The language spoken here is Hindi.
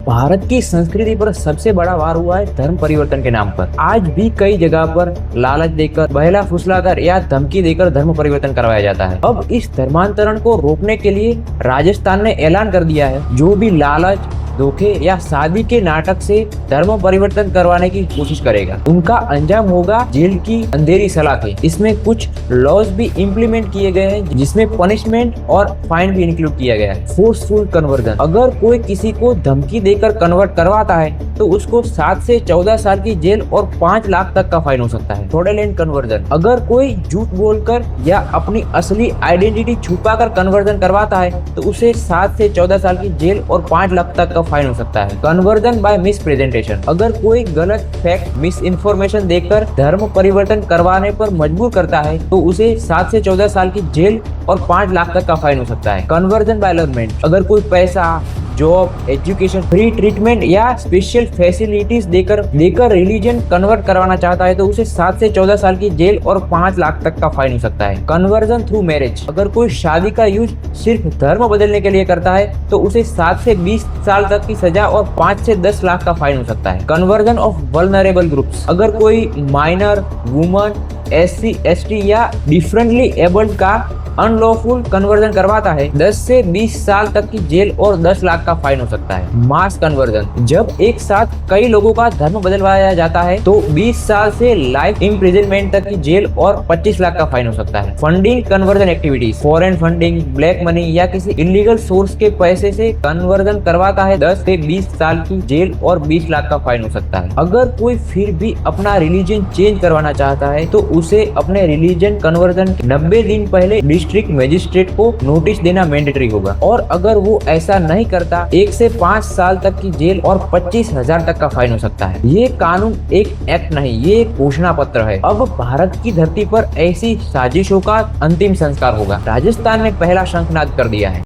भारत की संस्कृति पर सबसे बड़ा वार हुआ है धर्म परिवर्तन के नाम पर। आज भी कई जगह पर लालच देकर, बहला फुसलाकर या धमकी देकर धर्म परिवर्तन करवाया जाता है। अब इस धर्मांतरण को रोकने के लिए राजस्थान ने ऐलान कर दिया है, जो भी लालच, धोखे या शादी के नाटक से धर्म परिवर्तन करवाने की कोशिश करेगा, उनका अंजाम होगा जेल की अंधेरी सलाखें। इसमें कुछ लॉज भी इम्प्लीमेंट किए गए हैं, जिसमें पनिशमेंट और फाइन भी इंक्लूड किया गया है। फोर्सफुल कन्वर्जन, अगर कोई किसी को धमकी देकर कन्वर्ट करवाता है तो उसको 7 से 14 साल की जेल और 5 लाख तक का फाइन हो सकता है। फ्रॉडुलेंट कन्वर्जन, अगर कोई झूठ बोलकर या अपनी असली आइडेंटिटी छुपाकर कन्वर्जन करवाता है तो उसे 7 से 14 साल की जेल और 5 लाख तक का फाइन हो सकता है। कन्वर्जन बाय मिस प्रेजेंटेशन, अगर कोई गलत फैक्ट, मिस इन्फॉर्मेशन देकर धर्म परिवर्तन करवाने पर मजबूर करता है तो उसे 7 से 14 साल की जेल और 5 लाख तक का फाइन हो सकता है। कन्वर्जन बाय अलाइनमेंट, अगर कोई पैसा, जॉब, एजुकेशन, फ्री ट्रीटमेंट या स्पेशल फैसिलिटीज देकर रिलीजन कन्वर्ट करवाना चाहता है तो उसे 7 से 14 साल की जेल और 5 लाख तक का फाइन हो सकता है। कन्वर्जन थ्रू मैरिज, अगर कोई शादी का यूज सिर्फ धर्म बदलने के लिए करता है तो उसे 7 से 20 साल तक की सजा और 5 से 10 लाख का फाइन हो सकता है। कन्वर्जन ऑफ वल्नरेबल ग्रुप्स, अगर कोई माइनर, वुमन, SC, ST या डिफरेंटली एबल्ड का अनलॉफुल कन्वर्जन करवाता है, 10 से 20 साल तक की जेल और 10 लाख का फाइन हो सकता है। मास कन्वर्जन, जब एक साथ कई लोगों का धर्म बदलवाया जाता है तो 20 साल से लाइफ इम्प्रिजनमेंट तक की जेल और 25 लाख का फाइन हो सकता है। Funding conversion activities, foreign funding, black money या किसी इलीगल सोर्स के पैसे से कन्वर्जन करवाता है, 10 से 20 साल की जेल और 20 लाख का फाइन हो सकता है। अगर कोई फिर भी अपना रिलीजन चेंज करवाना चाहता है तो उसे अपने रिलीजन कन्वर्जन 90 दिन पहले डिस्ट्रिक्ट मजिस्ट्रेट को नोटिस देना मैंडेटरी होगा, और अगर वो ऐसा नहीं करता 1 से 5 साल तक की जेल और 25,000 तक का फाइन हो सकता है। ये कानून एक एक्ट नहीं, ये एक घोषणा पत्र है। अब भारत की धरती पर ऐसी साजिशों का अंतिम संस्कार होगा। राजस्थान ने पहला शंखनाद कर दिया है।